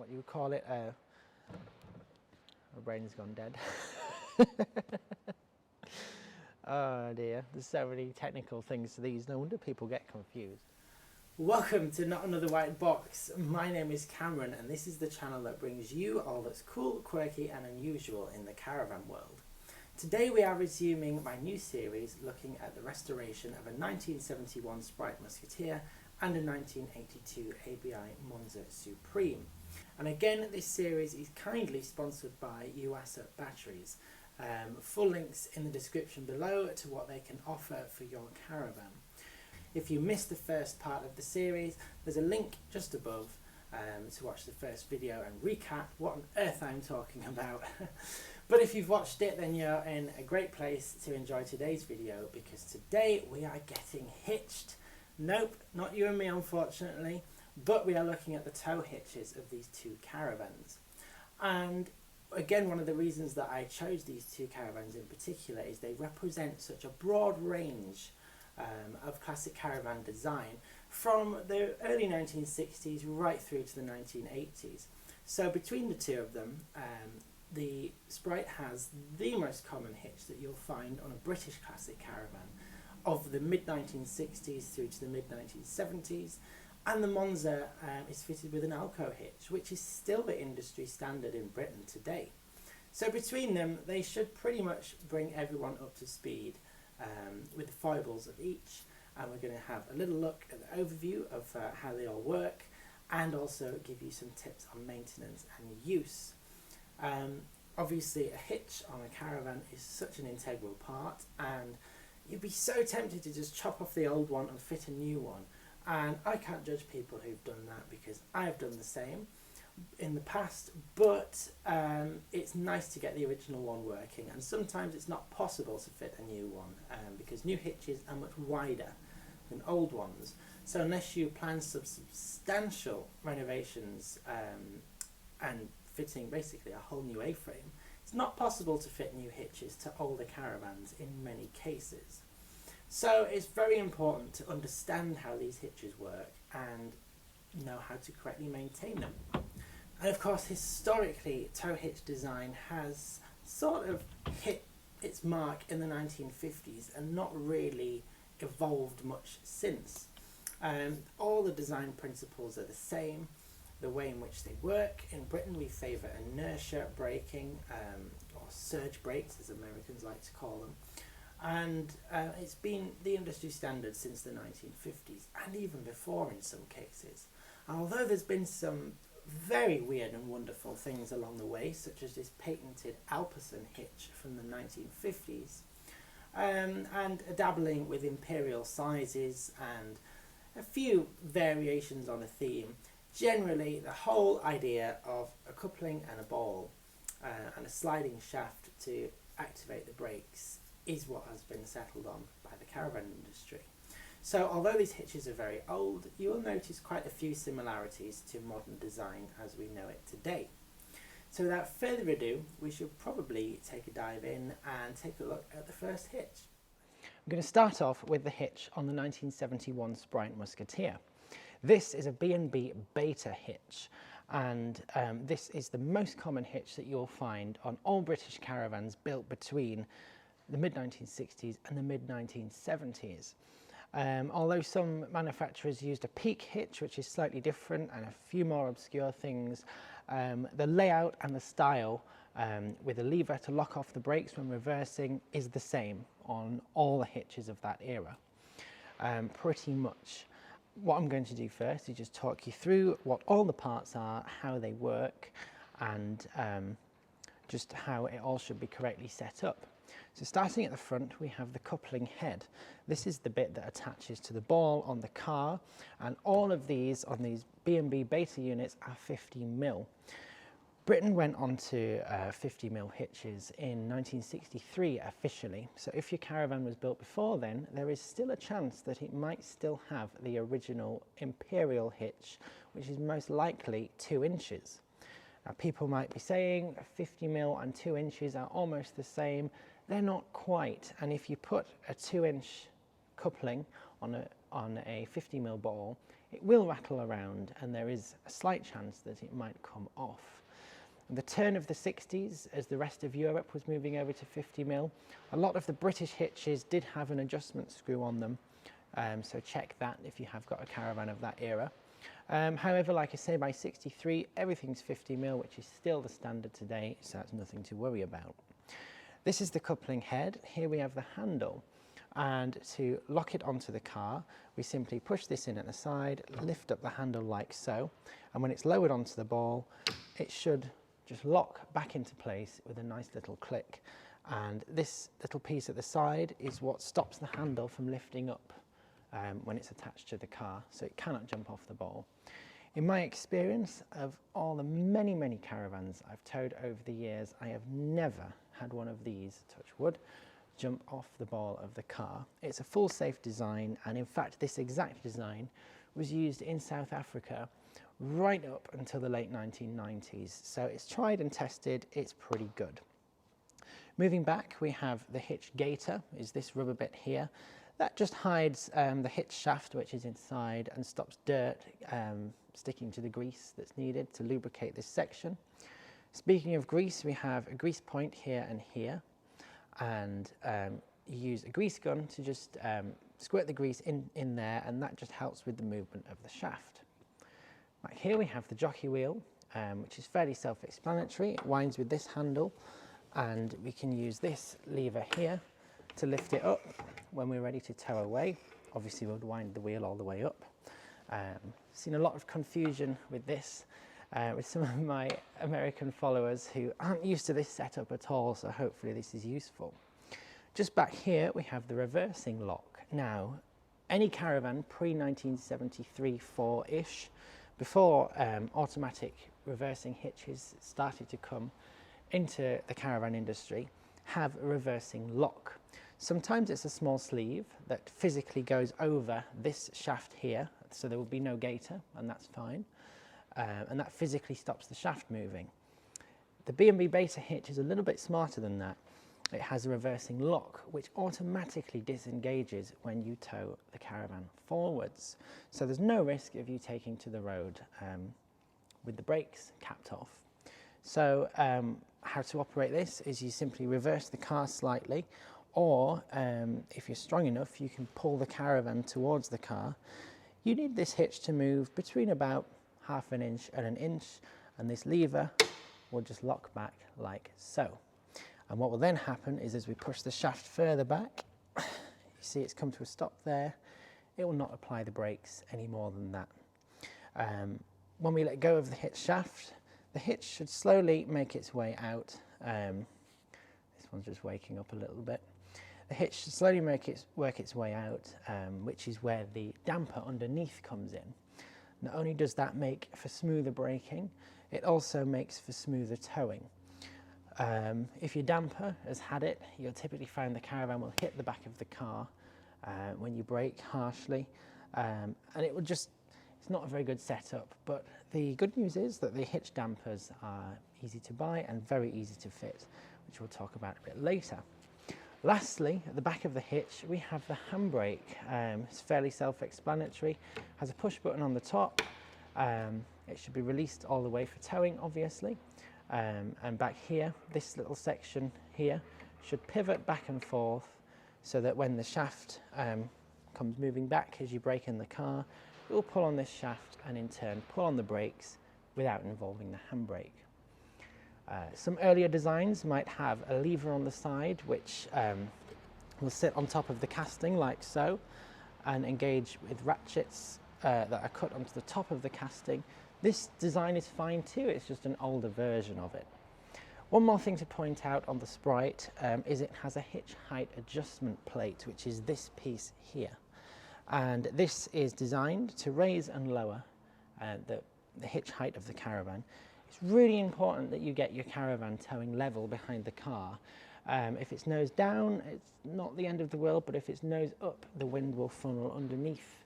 what you would call it. My brain's gone dead. Oh dear, there's so many technical things to these, no wonder people get confused. Welcome to Not Another White Box. My name is Cameron and this is the channel that brings you all that's cool, quirky and unusual in the caravan world. Today we are resuming my new series looking at the restoration of a 1971 Sprite Musketeer and a 1982 ABI Monza Supreme. And again, this series is kindly sponsored by Yuasa Batteries. Full links in the description below to what they can offer for your caravan. If you missed the first part of the series, there's a link just above to watch the first video and recap what on earth I'm talking about. But if you've watched it, then you're in a great place to enjoy today's video, because today we are getting hitched. Nope, not you and me unfortunately, but we are looking at the tow hitches of these two caravans. And again, one of the reasons that I chose these two caravans in particular is they represent such a broad range of classic caravan design from the early 1960s right through to the 1980s. So between the two of them, the Sprite has the most common hitch that you'll find on a British classic caravan of the mid-1960s through to the mid-1970s, and the Monza is fitted with an alco hitch, which is still the industry standard in Britain today. So between them, they should pretty much bring everyone up to speed with the foibles of each, and we're going to have a little look at the overview of how they all work, and also give you some tips on maintenance and use. Obviously a hitch on a caravan is such an integral part, and you'd be so tempted to just chop off the old one and fit a new one. And I can't judge people who've done that, because I've done the same in the past, but it's nice to get the original one working, and sometimes it's not possible to fit a new one because new hitches are much wider than old ones. So unless you plan some substantial renovations and fitting basically a whole new A-frame, it's not possible to fit new hitches to older caravans in many cases. So it's very important to understand how these hitches work and know how to correctly maintain them. And of course, historically, tow hitch design has sort of hit its mark in the 1950s and not really evolved much since. All the design principles are the same. The way in which they work, in Britain we favour inertia braking, or surge brakes as Americans like to call them. And it's been the industry standard since the 1950s, and even before in some cases. And although there's been some very weird and wonderful things along the way, such as this patented Alpecin hitch from the 1950s, and a dabbling with imperial sizes and a few variations on a theme, generally the whole idea of a coupling and a ball and a sliding shaft to activate the brakes is what has been settled on by the caravan industry. So although these hitches are very old, you will notice quite a few similarities to modern design as we know it today. So without further ado, we should probably take a dive in and take a look at the first hitch. I'm going to start off with the hitch on the 1971 Sprite Musketeer. This is a BNB Beta hitch, and this is the most common hitch that you'll find on all British caravans built between the mid-1960s and the mid-1970s. Although some manufacturers used a peak hitch, which is slightly different, and a few more obscure things, the layout and the style with a lever to lock off the brakes when reversing is the same on all the hitches of that era, pretty much. What I'm going to do first is just talk you through what all the parts are, how they work, and just how it all should be correctly set up. So starting at the front, we have the coupling head. This is the bit that attaches to the ball on the car, and all of these on these BNB Beta units are 50mm. Britain went on to 50mm hitches in 1963 officially, so if your caravan was built before then, there is still a chance that it might still have the original imperial hitch, which is most likely 2 inches. Now people might be saying 50mm and 2 inches are almost the same. They're not quite, and if you put a 2-inch coupling on a 50mm ball, it will rattle around and there is a slight chance that it might come off. At the turn of the 60s, as the rest of Europe was moving over to 50mm, a lot of the British hitches did have an adjustment screw on them, so check that if you have got a Caravan of that era. However, like I say, by 63, everything's 50mm, which is still the standard today, so that's nothing to worry about. This is the coupling head. Here we have the handle, and to lock it onto the car, we simply push this in at the side, lift up the handle like so, and when it's lowered onto the ball, it should just lock back into place with a nice little click. And this little piece at the side is what stops the handle from lifting up when it's attached to the car, so it cannot jump off the ball. In my experience of all the many Caravans I've towed over the years, I have never had one of these, touch wood, jump off the ball of the car. It's a full safe design, and in fact this exact design was used in South Africa right up until the late 1990s, so it's tried and tested, it's pretty good. Moving back, we have the hitch gaiter, is this rubber bit here. That just hides the hitch shaft, which is inside, and stops dirt sticking to the grease that's needed to lubricate this section. Speaking of grease, we have a grease point here and here, and you use a grease gun to just squirt the grease in there, and that just helps with the movement of the shaft. Right, here we have the jockey wheel, which is fairly self-explanatory. It winds with this handle, and we can use this lever here to lift it up when we're ready to tow away. Obviously we'll wind the wheel all the way up. Seen a lot of confusion with this with some of my American followers who aren't used to this setup at all, so hopefully this is useful. Just back here we have the reversing lock. Now, any Caravan pre-1973-4-ish, before automatic reversing hitches started to come into the Caravan industry, have a reversing lock. Sometimes it's a small sleeve that physically goes over this shaft here, so there will be no gaiter, and that's fine. And that physically stops the shaft moving. The BNB Beta hitch is a little bit smarter than that. It has a reversing lock, which automatically disengages when you tow the Caravan forwards. So there's no risk of you taking to the road with the brakes capped off. So how to operate this is you simply reverse the car slightly, or if you're strong enough, you can pull the Caravan towards the car. You need this hitch to move between about ½ inch and 1 inch, and this lever will just lock back like so. And what will then happen is, as we push the shaft further back, you see it's come to a stop there, it will not apply the brakes any more than that. When we let go of the hitch shaft, the hitch should slowly make its way out. This one's just waking up a little bit. The hitch should slowly work its way out, which is where the damper underneath comes in. Not only does that make for smoother braking, it also makes for smoother towing. If your damper has had it, you'll typically find the Caravan will hit the back of the car when you brake harshly, and it will just, it's not a very good setup. But the good news is that the hitch dampers are easy to buy and very easy to fit, which we'll talk about a bit later. Lastly, at the back of the hitch, we have the handbrake. It's fairly self-explanatory, has a push button on the top. It should be released all the way for towing, obviously. And back here, this little section here should pivot back and forth so that when the shaft comes moving back as you brake in the car, it will pull on this shaft and in turn pull on the brakes without involving the handbrake. Some earlier designs might have a lever on the side which will sit on top of the casting like so and engage with ratchets that are cut onto the top of the casting. This design is fine too, it's just an older version of it. One more thing to point out on the Sprite is it has a hitch height adjustment plate, which is this piece here. And this is designed to raise and lower the hitch height of the Caravan. It's really important that you get your Caravan towing level behind the car. If it's nose down, it's not the end of the world, but if it's nose up, the wind will funnel underneath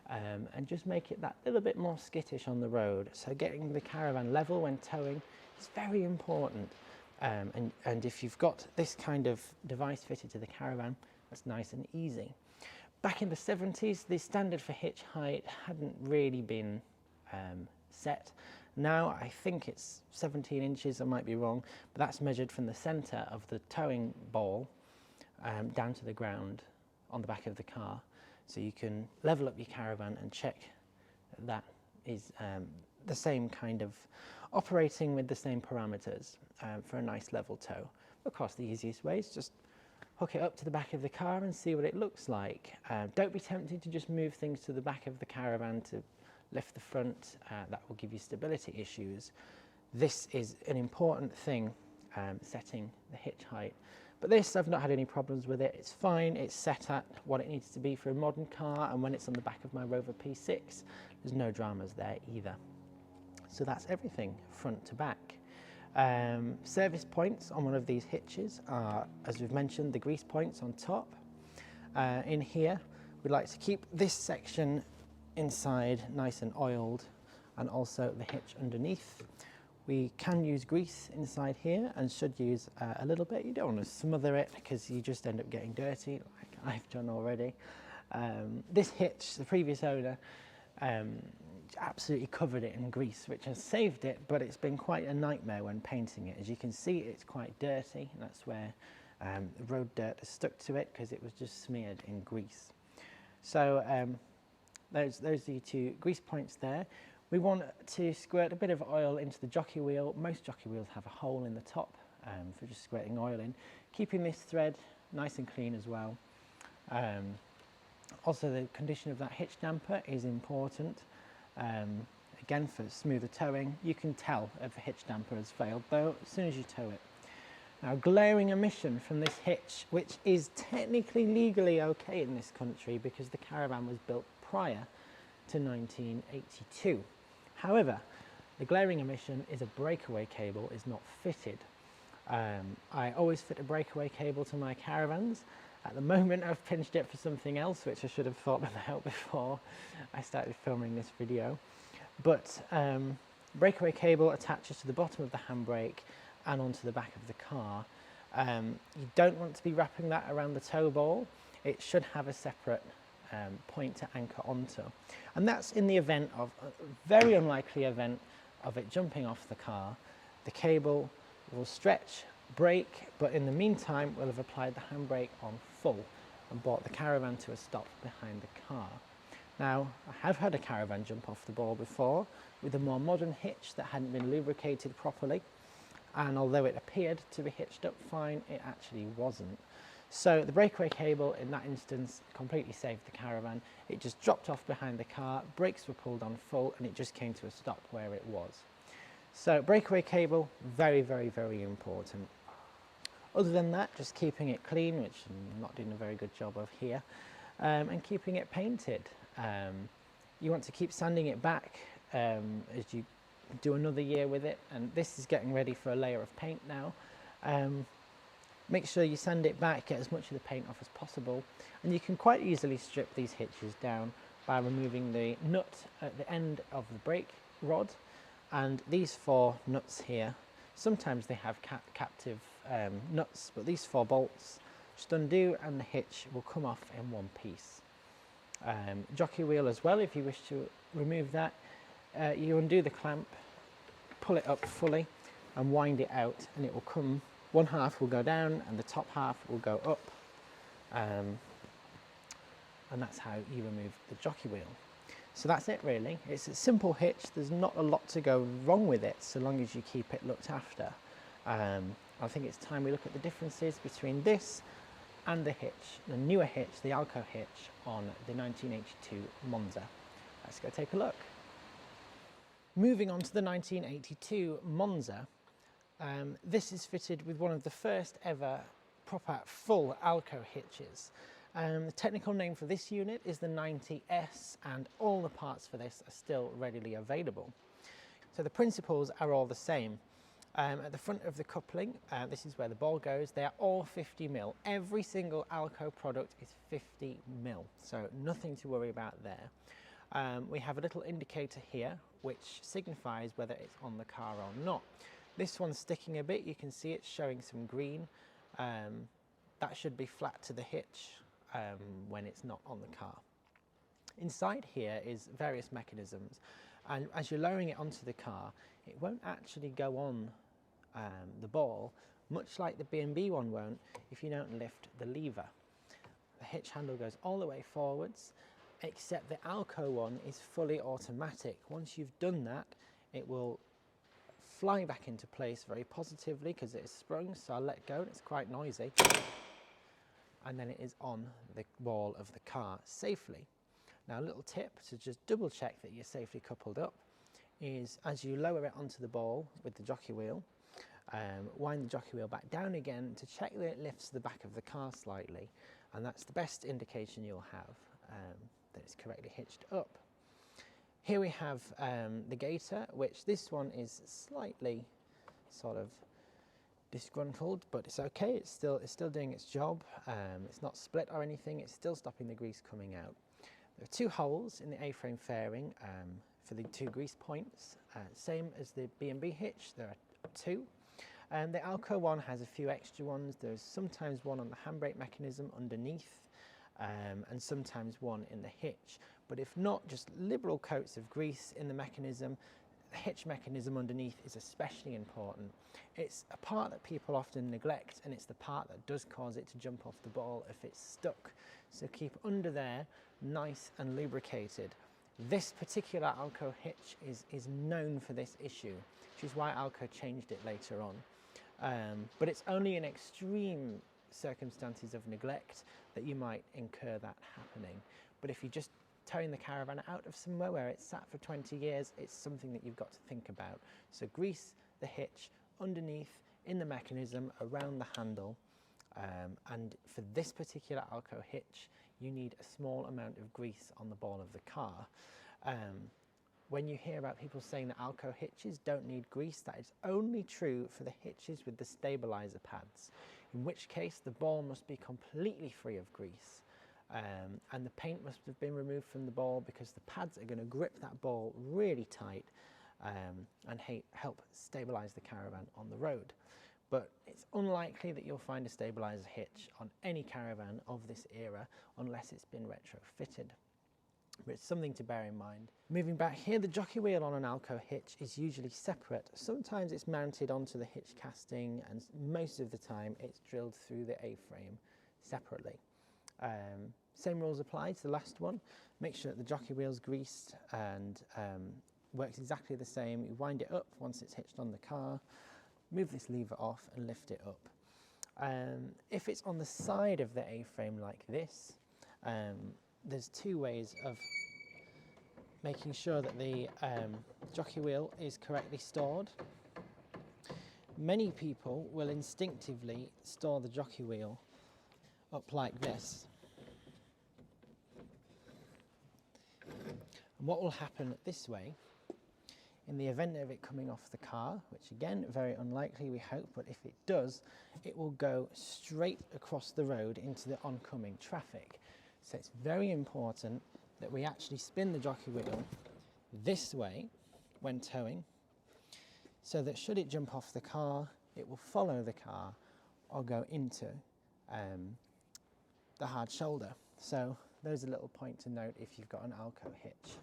and just make it that little bit more skittish on the road. So getting the Caravan level when towing is very important. And if you've got this kind of device fitted to the Caravan, that's nice and easy. Back in the 70s, the standard for hitch height hadn't really been set. Now I think it's 17 inches, I might be wrong, but that's measured from the centre of the towing ball down to the ground on the back of the car. So you can level up your caravan and check that is the same kind of operating with the same parameters for a nice level tow. Of course, the easiest way is just hook it up to the back of the car and see what it looks like. Don't be tempted to just move things to the back of the caravan to lift the front. That will give you stability issues. This is an important thing, setting the hitch height. But this, I've not had any problems with it. It's fine. It's set at what it needs to be for a modern car, and when it's on the back of my Rover P6, there's no dramas there either. So that's everything front to back. Service points on one of these hitches are, as we've mentioned, the grease points on top. In here, we'd like to keep this section inside nice and oiled, and also the hitch underneath. We can use grease inside here and should use a little bit. You don't want to smother it because you just end up getting dirty like I've done already. This hitch, the previous owner, absolutely covered it in grease, which has saved it, but it's been quite a nightmare when painting it. As you can see, it's quite dirty. That's where the road dirt has stuck to it because it was just smeared in grease. So those are the two grease points there. We want to squirt a bit of oil into the jockey wheel. Most jockey wheels have a hole in the top for just squirting oil in. Keeping this thread nice and clean as well. Also, the condition of that hitch damper is important. Again, for smoother towing, you can tell if a hitch damper has failed though as soon as you tow it. Now, glaring emission from this hitch, which is technically legally okay in this country because the Caravan was built prior to 1982. However, the glaring emission is a breakaway cable is not fitted. I always fit a breakaway cable to my Caravans. At the moment, I've pinched it for something else, which I should have thought about before I started filming this video. But breakaway cable attaches to the bottom of the handbrake and onto the back of the car. You don't want to be wrapping that around the tow ball. It should have a separate point to anchor onto. And that's in the event of a very unlikely event of it jumping off the car. The cable will stretch, break, but in the meantime we'll have applied the handbrake on full and brought the Caravan to a stop behind the car. Now, I have had a Caravan jump off the ball before with a more modern hitch that hadn't been lubricated properly, and although it appeared to be hitched up fine, it actually wasn't. So the breakaway cable in that instance completely saved the Caravan. It just dropped off behind the car, brakes were pulled on full, and it just came to a stop where it was. So breakaway cable, very, very, very important. Other than that, just keeping it clean, which I'm not doing a very good job of here, and keeping it painted. You want to keep sanding it back as you do another year with it, and this is getting ready for a layer of paint now. Make sure you sand it back, get as much of the paint off as possible, and you can quite easily strip these hitches down by removing the nut at the end of the brake rod, and these four nuts here. Sometimes they have captive nuts, but these four bolts just undo and the hitch will come off in one piece. Jockey wheel as well, if you wish to remove that, you undo the clamp, pull it up fully and wind it out, and it will come, one half will go down and the top half will go up, and that's how you remove the jockey wheel. So that's it really. It's a simple hitch, there's not a lot to go wrong with it so long as you keep it looked after. I think it's time we look at the differences between this and the hitch, the newer hitch, the Alco hitch on the 1982 Monza. Let's go take a look. Moving on to the 1982 Monza, this is fitted with one of the first ever proper full Alco hitches. The technical name for this unit is the 90S, and all the parts for this are still readily available. So the principles are all the same. At the front of the coupling, this is where the ball goes, they are all 50mm. Every single Alco product is 50mm, so nothing to worry about there. We have a little indicator here which signifies whether it's on the car or not. This one's sticking a bit, you can see it's showing some green. That should be flat to the hitch. when it's not on the car. Inside here is various mechanisms, and as you're lowering it onto the car, it won't actually go on the ball, much like the BNB one won't if you don't lift the lever. The hitch handle goes all the way forwards, except the alco one is fully automatic. Once you've done that, it will fly back into place very positively because it is sprung, so I'll let go and it's quite noisy, and then it is on the wall of the car safely. Now, a little tip to just double check that you're safely coupled up is, as you lower it onto the ball with the jockey wheel, wind the jockey wheel back down again to check that it lifts the back of the car slightly, and that's the best indication you'll have that it's correctly hitched up. Here we have the gator, which this one is slightly sort of disgruntled, but it's okay, it's still doing its job. It's not split or anything, it's still stopping the grease coming out. There are two holes in the A-frame fairing for the two grease points, same as the BNB hitch, there are two. The alco one has a few extra ones. There's sometimes one on the handbrake mechanism underneath, and sometimes one in the hitch. But if not, just liberal coats of grease in the mechanism. The hitch mechanism underneath is especially important. It's a part that people often neglect, and it's the part that does cause it to jump off the ball if it's stuck. So keep under there nice and lubricated. This particular alco hitch is known for this issue, which is why alco changed it later on. But it's only in extreme circumstances of neglect that you might incur that happening. But if you're just towing the Caravan out of somewhere where it's sat for 20 years, it's something that you've got to think about. So grease the hitch underneath in the mechanism around the handle, and for this particular alco hitch you need a small amount of grease on the ball of the car. When you hear about people saying that alco hitches don't need grease, that is only true for the hitches with the stabilizer pads, in which case the ball must be completely free of grease, and the paint must have been removed from the ball, because the pads are going to grip that ball really tight and help stabilize the Caravan on the road. But it's unlikely that you'll find a stabilizer hitch on any Caravan of this era unless it's been retrofitted. But it's something to bear in mind. Moving back here, the jockey wheel on an alco hitch is usually separate. Sometimes it's mounted onto the hitch casting, and most of the time it's drilled through the A-frame separately. Same rules apply to the last one. Make sure that the jockey wheel's greased and works exactly the same. You wind it up once it's hitched on the car, move this lever off and lift it up. If it's on the side of the A-frame like this, there's two ways of making sure that the jockey wheel is correctly stored. Many people will instinctively store the jockey wheel up like this. And what will happen this way, in the event of it coming off the car, which again, very unlikely we hope, but if it does, it will go straight across the road into the oncoming traffic. So it's very important that we actually spin the jockey wheel this way when towing, so that should it jump off the car, it will follow the car or go into the hard shoulder. So there's a little point to note if you've got an alco hitch.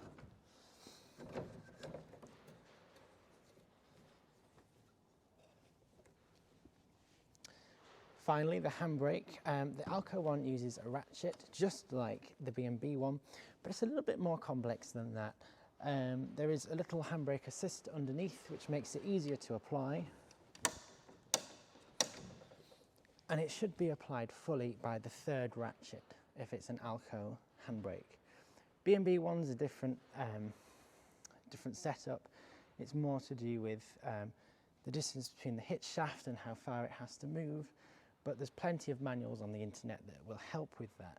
Finally, the handbrake. The alco one uses a ratchet, just like the BNB one, but it's a little bit more complex than that. There is a little handbrake assist underneath, which makes it easier to apply. And it should be applied fully by the third ratchet if it's an alco handbrake. BNB one's a different setup. It's more to do with the distance between the hitch shaft and how far it has to move. But there's plenty of manuals on the internet that will help with that.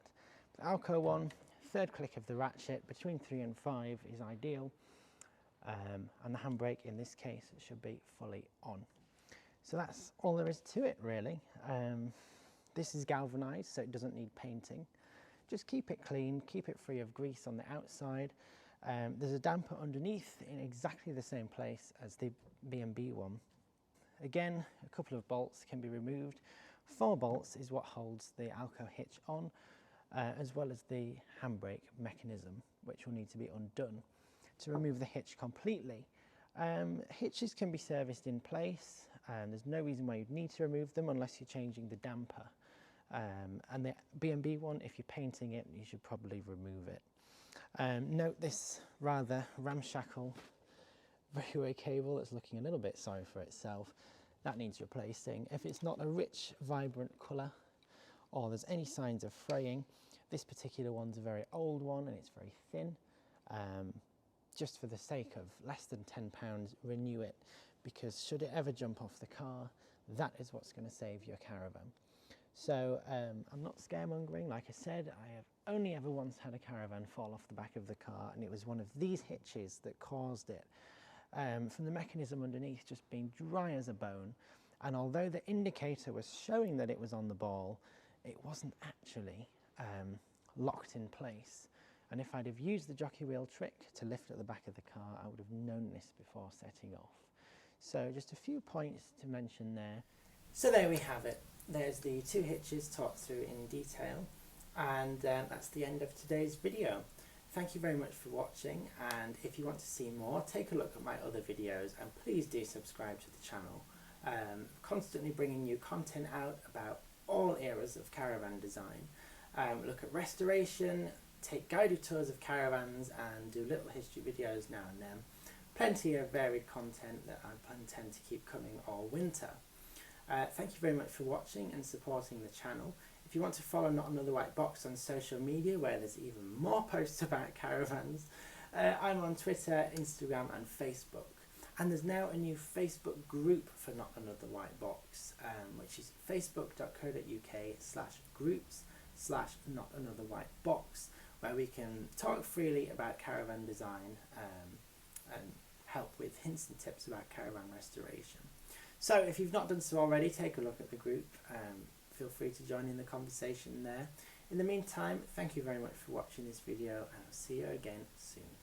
The alco one, third click of the ratchet, between 3 and 5 is ideal. And the handbrake in this case should be fully on. So that's all there is to it really. This is galvanized, so it doesn't need painting. Just keep it clean, keep it free of grease on the outside. There's a damper underneath in exactly the same place as the BNB one. Again, a couple of bolts can be removed. 4 bolts is what holds the alco hitch on. as well as the handbrake mechanism, which will need to be undone to remove the hitch completely. Hitches can be serviced in place, and there's no reason why you'd need to remove them unless you're changing the damper. And the BNB one, if you're painting it, you should probably remove it. Note this rather ramshackle breakaway cable that's looking a little bit sorry for itself. That needs replacing. If it's not a rich, vibrant colour, or there's any signs of fraying, this particular one's a very old one and it's very thin. Just for the sake of less than £10, renew it, because should it ever jump off the car, that is what's going to save your Caravan. So I'm not scaremongering. Like I said, I have only ever once had a Caravan fall off the back of the car, and it was one of these hitches that caused it. From the mechanism underneath just being dry as a bone, and although the indicator was showing that it was on the ball, it wasn't actually locked in place. And if I'd have used the jockey wheel trick to lift at the back of the car, I would have known this before setting off. So just a few points to mention there. So there we have it. There's the two hitches talked through in detail, and that's the end of today's video. Thank you very much for watching, and if you want to see more, take a look at my other videos, and please do subscribe to the channel. Constantly bringing new content out about all eras of caravan design. Look at restoration, take guided tours of caravans, and do little history videos now and then. Plenty of varied content that I intend to keep coming all winter. Thank you very much for watching and supporting the channel. If you want to follow Not Another White Box on social media, where there's even more posts about caravans, I'm on Twitter, Instagram and Facebook. And there's now a new Facebook group for Not Another White Box, which is facebook.co.uk/groups/NotAnotherWhiteBox, where we can talk freely about caravan design and help with hints and tips about caravan restoration. So if you've not done so already, take a look at the group. Feel free to join in the conversation there. In the meantime, thank you very much for watching this video, and I'll see you again soon.